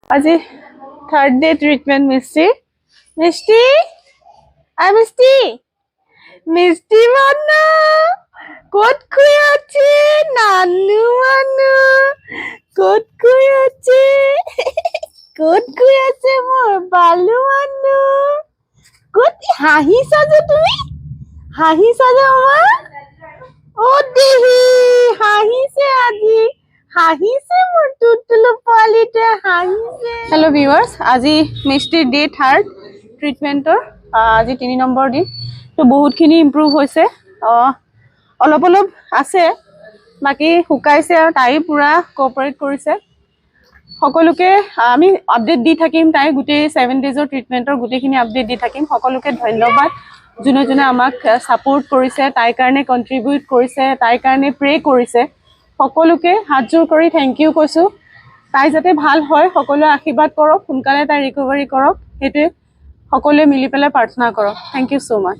আজি third day treatment মিষ্টি মিষ্টি মিষ্টি মান্না ক'ত শুই আছে নানু মান্না ক'ত শুই আছে ক'ত শুই আছে মোৰ বালু মান্নু ক'ত হাঁহিছা যে তুমি হাঁহিছা যে আমাৰ ও দেহি হাঁহিছে আজি হাঁহিছে মোৰ টুটুলু পোৱালিতে হাঁহিছে হেল্ল' ভিউৱাৰ্ছ আজি মিষ্টিৰ ডে থাৰ্ড ট্ৰিটমেণ্টৰ আজি 3 নম্বৰ দিন তো বহুতখিনি ইম্প্ৰুভ হৈছে অলপ অলপ আছে বাকি শুকাইছে আৰু তাই পুৰা কোঅপাৰেট কৰিছে সকলোকে আমি আপডেট দি থাকিম তাই গোটেই 7 ডেজৰ ট্ৰিটমেণ্টৰ গোটেইখিনি আপডেট দি থাকিম সকলোকে ধন্যবাদ যোনে যোনে আমাক সাপোৰ্ট কৰিছে তাইৰ কাৰণে কন্ট্ৰিবিউট কৰিছে তাইৰ কাৰণে প্ৰে কৰিছে সকলোকে হাতজোৰ কৰি থ্যাংক ইউ কৈছো তাই যাতে ভাল হয় সকলোৱে আশীৰ্বাদ কৰক সোনকালে তাই ৰিকভাৰী কৰক হেতু সকলোৱে মিলি পেলাই প্ৰাৰ্থনা কৰক থ্যাংক ইউ সো মাচ